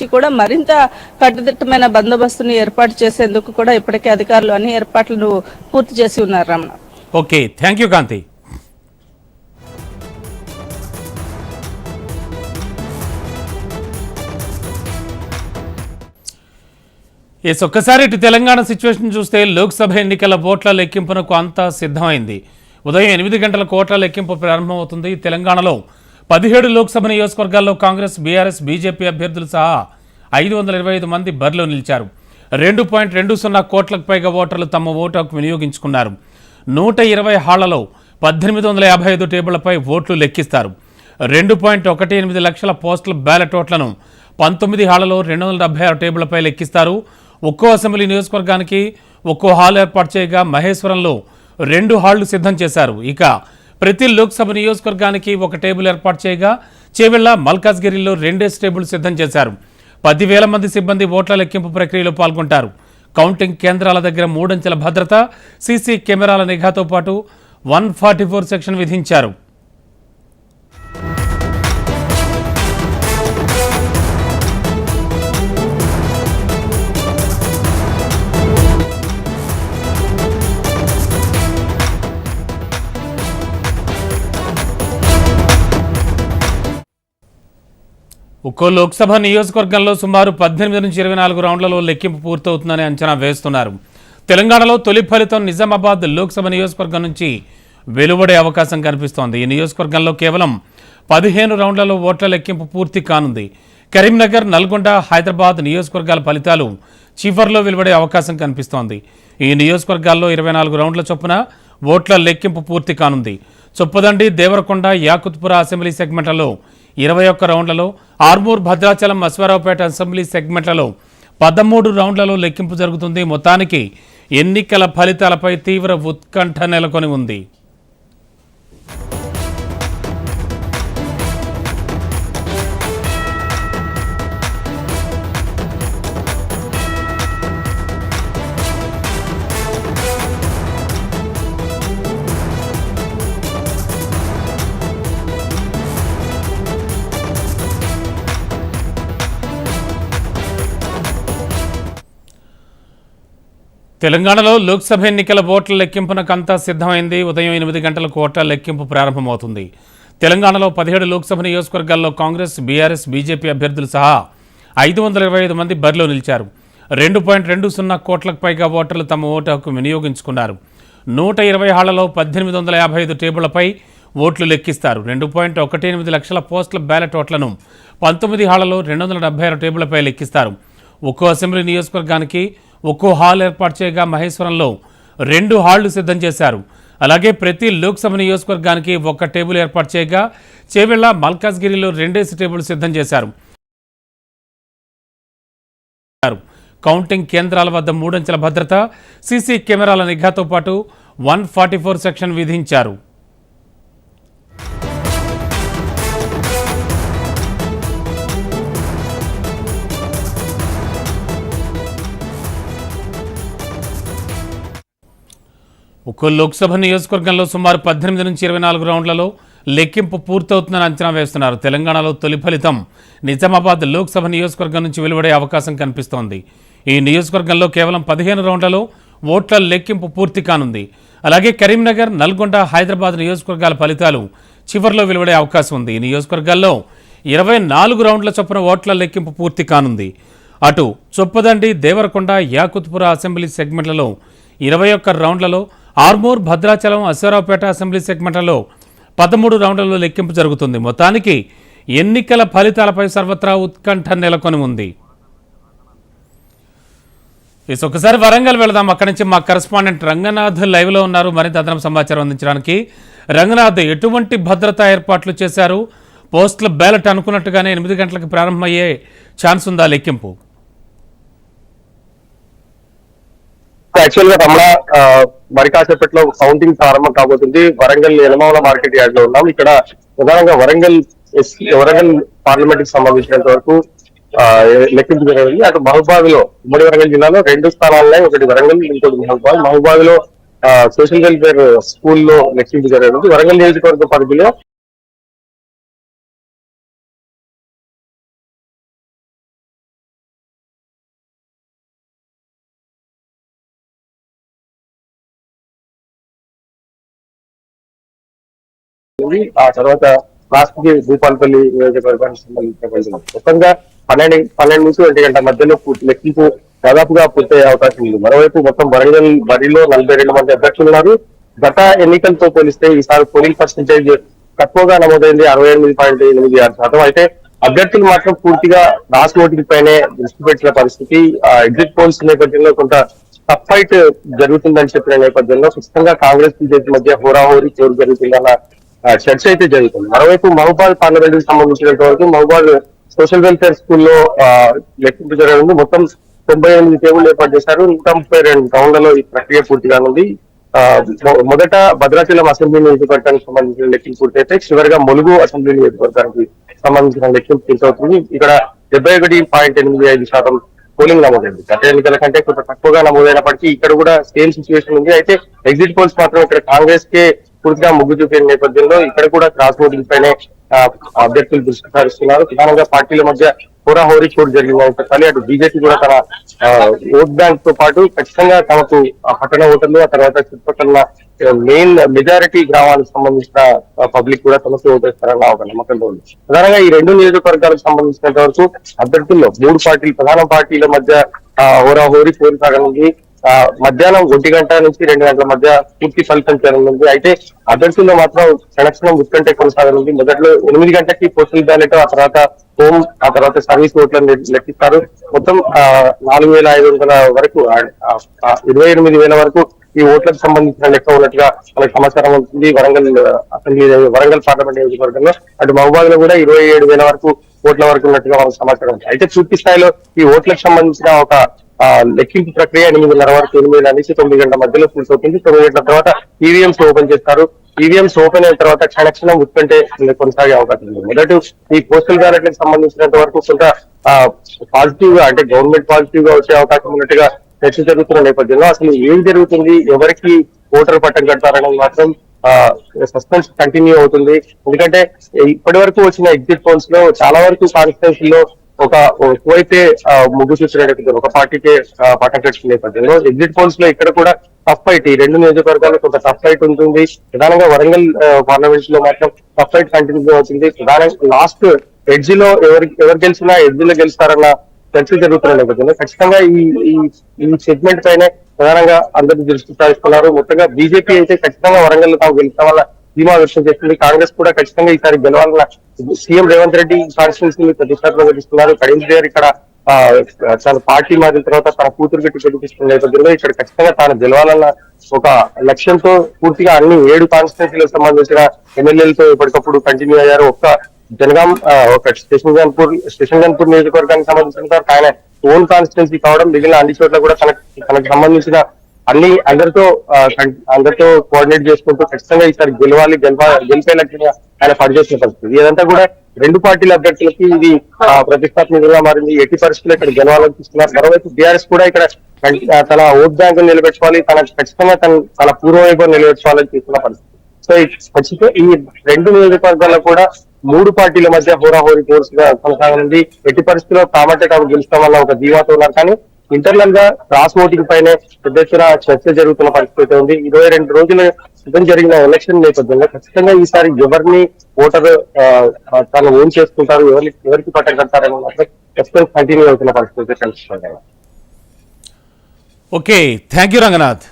నుంచి కూడా మరింత కట్టుదిట్టమైన బందోబస్తుని ఏర్పాటు చేసేందుకు కూడా ఇప్పటికే అధికారులు అన్ని ఏర్పాట్లను పూర్తి చేసి ఉన్నారు. రమణ. ఓకే, థ్యాంక్ యూ కాంతి. ఒక్కసారి ఇటు తెలంగాణ సిచ్యువేషన్ చూస్తే లోక్సభ ఎన్నికల ఓట్ల లెక్కింపునకు అంతా సిద్ధమైంది. ఉదయం 8 గంటలకు ఓట్ల లెక్కింపు ప్రారంభమవుతుంది. తెలంగాణలో 17 లోక్సభ నియోజకవర్గాల్లో కాంగ్రెస్, బీఆర్ఎస్, బీజేపీ అభ్యర్థులు సహా 525 మంది బరిలో నిలిచారు. 2.20 కోట్లకు పైగా ఓటర్లు తమ ఓటు హక్కు వినియోగించుకున్నారు. 120 హాళ్లలో 1855 టేబుళ్లపై ఓట్లు లెక్కిస్తారు. 2.18 లక్షల పోస్టల్ బ్యాలెట్ ఓట్లను 19 హాళ్లలో 276 టేబుళ్లపై లెక్కిస్తారు. ఒక్కో అసెంబ్లీ నియోజకవర్గానికి ఒక్కో హాల్ ఏర్పాటు చేయగా మహేశ్వరంలో 2 హాళ్లు సిద్ధం చేశారు. ఇక ప్రతి లోక్సభ నియోజకవర్గానికి ఒక టేబుల్ ఏర్పాటు చేయగా చేవెళ్ల, మల్కాజ్గిరిలో 2 టేబుల్ సిద్ధం చేశారు. 10,000 మంది సిబ్బంది ఓట్ల లెక్కింపు ప్రక్రియలో పాల్గొంటారు. కౌంటింగ్ కేంద్రాల దగ్గర 3 అంచెల భద్రత, సీసీ కెమెరాల నిఘాతో పాటు 144 సెక్షన్ విధించారు. ఒక్కో లోక్సభ నియోజకవర్గంలో సుమారు 18 నుంచి 24 రౌండ్లలో లెక్కింపు పూర్తవుతుందని అంచనా వేస్తున్నారు. తెలంగాణలో తొలి ఫలితం నిజామాబాద్ లోక్సభ నియోజకవర్గం నుంచి వెలువడే అవకాశం కనిపిస్తోంది. ఈ నియోజకవర్గంలో కేవలం 15 రౌండ్లలో ఓట్ల లెక్కింపు పూర్తి కానుంది. కరీంనగర్, నల్గొండ, హైదరాబాద్ నియోజకవర్గాల ఫలితాలు చివర్లో వెలువడే అవకాశం కనిపిస్తోంది. ఈ నియోజకవర్గాల్లో 24 రౌండ్ల చొప్పున ఓట్ల లెక్కింపు పూర్తి కానుంది. చొప్పదండి, దేవరకొండ, యాకుత్పుర అసెంబ్లీ సెగ్మెంట్లలో 21 రౌండ్లలో, ఆర్మూర్, భద్రాచలం, అశ్వారావుపేట అసెంబ్లీ సెగ్మెంట్లలో 13 రౌండ్లలో లెక్కింపు జరుగుతుంది. మొత్తానికి ఎన్నికల ఫలితాలపై తీవ్ర ఉత్కంఠ నెలకొని ఉంది. తెలంగాణలో లోక్సభ ఎన్నికల ఓట్ల లెక్కింపునకు అంతా సిద్ధమైంది. ఉదయం 8 గంటలకు ఓట్ల లెక్కింపు ప్రారంభమవుతుంది. తెలంగాణలో 17 లోక్సభ నియోజకవర్గాల్లో కాంగ్రెస్, బీఆర్ఎస్, బీజేపీ అభ్యర్థులు సహా 525 మంది బరిలో నిలిచారు. 2.20 కోట్లకు పైగా ఓటర్లు తమ ఓటు హక్కు వినియోగించుకున్నారు. 120 హాళ్లలో 1855 టేబుళ్లపై ఓట్లు లెక్కిస్తారు. 2.18 లక్షల పోస్టల్ బ్యాలెట్ ఓట్లను 19 హాళ్లలో 276 టేబుళ్లపై లెక్కిస్తారు. ఒక్కో అసెంబ్లీ నియోజకవర్గానికి ఒక్కో హాల్ ఏర్పాటు చేయగా మహేశ్వరంలో 2 హాళ్లు సిద్ధం చేశారు. అలాగే ప్రతి లోక్సభ నియోజకవర్గానికి ఒక టేబుల్ ఏర్పాటు చేయగా చేవెళ్ల, మల్కాజ్గిరిలో 2 టేబుల్ సిద్ధం చేశారు. కౌంటింగ్ కేంద్రాల వద్ద 3 అంచెల భద్రత, సీసీ కెమెరాల నిఘాతో పాటు 144 సెక్షన్ విధించారు. ఒక్కో లోక్సభ నియోజకవర్గంలో సుమారు 18 నుంచి 24 రౌండ్లలో లెక్కింపు పూర్తవుతుందని అంచనా వేస్తున్నారు. తెలంగాణలో తొలి ఫలితం నిజామాబాద్ లోక్సభ నియోజకవర్గం నుంచి వెలువడే అవకాశం కనిపిస్తోంది. ఈ నియోజకవర్గంలో కేవలం 15 రౌండ్లలో ఓట్ల లెక్కింపు పూర్తి కానుంది. అలాగే కరీంనగర్, నల్గొండ, హైదరాబాద్ నియోజకవర్గాల ఫలితాలు చివర్లో వెలువడే అవకాశం ఉంది. ఈ నియోజకవర్గాల్లో 24 రౌండ్ల చొప్పున ఓట్ల లెక్కింపు పూర్తి కానుంది. అటు చొప్పదండి, దేవరకొండ, యాకుత్పుర అసెంబ్లీ సెగ్మెంట్లలో 21 రౌండ్లలో, ఆర్మూర్, భద్రాచలం, అశ్వారావుపేట అసెంబ్లీ సెగ్మెంట్లలో 13 రౌండ్లలో లెక్కింపు జరుగుతుంది. మొత్తానికి ఎన్నికల ఫలితాలపై సర్వత్రా ఉత్కంఠ నెలకొని ఉంది. ఒకసారి వరంగల్ వెళదాం. అక్కడి నుంచి మా కరెస్పాండెంట్ రంగనాథ్ లైవ్లో ఉన్నారు. మరింత అదనపు సమాచారం అందించడానికి. రంగనాథ్, ఎటువంటి భద్రతా ఏర్పాట్లు చేశారు? పోస్టల్ బ్యాలెట్ అనుకున్నట్టుగానే 8 గంటలకు ప్రారంభమయ్యే ఛాన్స్ ఉందా లెక్కింపు? యాక్చువల్ గా రమణ మరి కాసేపట్లో కౌంటింగ్ ప్రారంభం కాబోతుంది. వరంగల్ ఎలమౌల మార్కెట్ యార్డ్ లో ఉన్నాం. ఇక్కడ ప్రధానంగా వరంగల్ పార్లమెంట్ కి సంబంధించినంత వరకు లెక్కింపు జరిగింది. అటు మహబూబాద్ లో, ఉమ్మడి వరంగల్ జిల్లాలో 2 స్థానాలున్నాయి. ఒకటి వరంగల్, ఇంకోటి మహబూబాద్ లో సోషల్ వెల్ఫేర్ స్కూల్లో లెక్కింపు జరిగింది. వరంగల్ నియోజకవర్గ పరిధిలో ఆ తర్వాత లాస్ట్ కి భూపాలపల్లి నియోజకవర్గానికి సంబంధించినటువంటి మొత్తంగా 12 నుంచి 1 గంట మధ్యలో లెక్కింపు దాదాపుగా పూర్తయ్యే అవకాశం ఉంది. మరోవైపు మొత్తం వరంగల్ బరిలో 42 మంది అభ్యర్థులు ఉన్నారు. గత ఎన్నికలతో పోలిస్తే ఈసారి పోలింగ్ పర్సెంటేజ్ తక్కువగా నమోదైంది, 68.86%. అయితే అభ్యర్థులు మాత్రం పూర్తిగా క్రాస్ ఓటింగ్ పైనే దృష్టి పెట్టిన పరిస్థితి. ఎగ్జిట్ పోల్స్ నేపథ్యంలో కొంత టఫ్ ఫైట్ జరుగుతుందని చెప్పిన నేపథ్యంలో ఖచ్చితంగా కాంగ్రెస్ బీజేపీ మధ్య హోరాహోరీ చోటు జరుగుతుందన్న చర్చ అయితే జరుగుతుంది. మరోవైపు మహబూబాద్ పార్లమెంట్ కి సంబంధించినంత వరకు మహబూబాద్ సోషల్ వెల్ఫేర్ స్కూల్లో లెక్కింపు జరగనుంది. మొత్తం 98 టేబుల్ ఏర్పాటు చేశారు. 132 రౌండ్లలో ఈ ప్రక్రియ పూర్తిగా ఉంది. మొదట భద్రాచలం అసెంబ్లీ నియోజకవర్గానికి సంబంధించిన లెక్కింపు పూర్తయితే చివరిగా ములుగు అసెంబ్లీ నియోజకవర్గానికి సంబంధించిన లెక్కింపు పూర్తవుతుంది. ఇక్కడ 71.85% పోలింగ్ నమోదైంది. గత ఎన్నికల కంటే కొంత తక్కువగా నమోదైనప్పటికీ ఇక్కడ కూడా సేమ్ సిచ్యువేషన్ ఉంది. అయితే ఎగ్జిట్ పోల్స్ మాత్రం ఇక్కడ కాంగ్రెస్ కే పూర్తిగా మొగ్గు చూపిన నేపథ్యంలో ఇక్కడ కూడా క్రాస్ ఓటింగ్ పైనే అభ్యర్థులు దృష్టి సారిస్తున్నారు. ప్రధానంగా పార్టీల మధ్య హోరాహోరీ చోటు జరిగిందని చెప్పాలి. అటు బీజేపీ కూడా తన ఓట్ బ్యాంక్ తో పాటు ఖచ్చితంగా తమకు పట్టణ ఓటర్లు, ఆ తర్వాత చుట్టుపక్కల మెయిన్ మెజారిటీ గ్రామాలకు సంబంధించిన పబ్లిక్ కూడా తమకు ఓటేస్తారన్న ఒక నమ్మకంతో ఉంది. ప్రధానంగా ఈ 2 నియోజకవర్గాలకు సంబంధించినంత వరకు అభ్యర్థుల్లో 3 పార్టీలు, ప్రధాన పార్టీల మధ్య హోరాహోరీ పోరు సాగనుంది. మధ్యాహ్నం 1 గంట నుంచి 2 గంటల మధ్య పూర్తి ఫలితం చేరనుంది. అయితే అభ్యర్థుల్లో మాత్రం క్షణక్షణం ఉత్కంఠ కొనసాగనుంది. మొదట్లో 8 గంటకి పోస్టల్ బ్యాలెట్, ఆ తర్వాత హోమ్, ఆ తర్వాత సర్వీస్ ఓట్లను లెక్కిస్తారు. మొత్తం 4,500 వరకు 28,000 వరకు ఈ ఓట్లకు సంబంధించిన లెక్క ఉన్నట్టుగా మనకు సమాచారం ఉంటుంది. వరంగల్ పార్లమెంట్ నియోజకవర్గంలో, అటు మహబూబాద్ లో కూడా 27,000 వరకు ఓట్ల వరకు ఉన్నట్టుగా మనకు సమాచారం ఉంది. అయితే పూర్తి స్థాయిలో ఈ ఓట్లకు సంబంధించిన ఒక లెక్కింపు ప్రక్రియ 8:30 వరకు, 8 నుంచి 9 గంటల మధ్యలో పూర్తవుతుంది. 9 గంటల తర్వాత ఈవీఎంస్ ఓపెన్ చేస్తారు. ఈవీఎంస్ ఓపెన్ అయిన తర్వాత క్షణక్షణం ఉత్కంఠే కొనసాగే అవకాశం ఉంది. మొదటి ఈ పోస్టల్ బ్యాలెట్లకు సంబంధించినంత వరకు కొంత పాజిటివ్ గా, అంటే గవర్నమెంట్ పాజిటివ్ గా వచ్చే అవకాశం ఉన్నట్టుగా చర్చ జరుగుతున్న నేపథ్యంలో అసలు ఏం జరుగుతుంది, ఎవరికి ఓటర్ పట్టం కడతారనేది మాత్రం సస్పెన్స్ కంటిన్యూ అవుతుంది. ఎందుకంటే ఇప్పటి వరకు వచ్చిన ఎగ్జిట్ పోల్స్ లో చాలా వరకు కాన్స్టిట్యూన్సీ లో ఒకవైతే ముగ్గు చూసినట్టు ఒక పార్టీకే పట్టం కట్టిన నేపథ్యంలో ఎగ్జిట్ పోల్స్ లో ఇక్కడ కూడా టఫ్ ఫైట్, ఈ 2 నియోజకవర్గాల్లో కొంత టఫ్ ఫైట్ ఉంటుంది. ప్రధానంగా వరంగల్ పార్లమెంట్ లో మాత్రం టఫ్ ఫైట్ కంటిన్యూ అవుతుంది. ప్రధానంగా లాస్ట్ ఎడ్జ్ లో ఎవరు గెలిచినా ఎడ్జ్ లో గెలుస్తారన్న చర్చ జరుగుతున్న నేపథ్యంలో ఖచ్చితంగా ఈ సెగ్మెంట్ పైనే ప్రధానంగా అందరూ దృష్టి సారిస్తున్నారు. మొత్తంగా బీజేపీ అయితే ఖచ్చితంగా వరంగల్ తాము గెలుస్తాం వల్ల ధీమా వ్యక్తం చేస్తుంది. కాంగ్రెస్ కూడా ఖచ్చితంగా ఈసారి గెలవాలన్న సీఎం రేవంత్ రెడ్డి కాన్స్టిట్యూన్సీ ప్రతిష్టాత్మకంగా గెలుస్తున్నారు. కరీం గారు ఇక్కడ తన పార్టీ మారిన తర్వాత తన కూతురు గట్టి ప్రతిష్ఠిస్తున్న నేపథ్యంలో ఇక్కడ ఖచ్చితంగా తాను గెలవాలన్న ఒక లక్ష్యంతో పూర్తిగా అన్ని 7 కాన్స్టిట్యూన్సీలకు సంబంధించిన ఎమ్మెల్యేలతో ఎప్పటికప్పుడు కంటిన్యూ అయ్యారు. జనగాం ఒక స్టేషన్ గన్పూర్ నియోజకవర్గానికి సంబంధించిన ఆయన ఓన్ కాన్స్టిట్యున్సీ కావడం, మిగిలిన అన్ని చోట్ల కూడా తనకు సంబంధించిన అందరితో కోఆర్డినేట్ చేసుకుంటూ ఖచ్చితంగా ఈసారి గెలిపే లక్ష్యంగా ఆయన పనిచేసిన పరిస్థితి. ఇదంతా కూడా 2 పార్టీల అభ్యర్థులకి ఇది ప్రతిష్టాత్మకంగా మారింది. ఎట్టి పరిస్థితుల్లో ఇక్కడ గెలవాలనిపిస్తున్నారు. మరోవైపు బీఆర్ఎస్ కూడా ఇక్కడ తన ఓట్ బ్యాంకు నిలబెట్టుకోవాలి, ఖచ్చితంగా తన పూర్వవైభవం నిలబెట్టుకోవాలని తీసుకున్న పరిస్థితి. సో ఖచ్చితంగా ఈ 2 నియోజకవర్గాల్లో కూడా 3 పార్టీల మధ్య హోరాహోరీ కోర్సుగా కొనసాగనుంది. ఎట్టి పరిస్థితుల్లో తామంటే తాము గెలుస్తాం వల్ల ఒక ధీమాతో ఉన్నారు. కానీ ఇంటర్నల్ గా క్రాస్ ఓటింగ్ పైనే పెద్ద ఎత్తున చర్చ జరుగుతున్న పరిస్థితి ఉంది. 22 రోజుల క్రితం జరిగిన ఎలక్షన్ నేపథ్యంలో ఖచ్చితంగా ఈసారి ఎవరిని ఓటర్ తను ఓన్ చేసుకుంటారు, ఎవరికి పట్టం కడతారని మాత్రం ఖచ్చితంగా కంటిన్యూ అవుతున్న పరిస్థితి కనిపిస్తుంది. Okay, thank you Ranganath.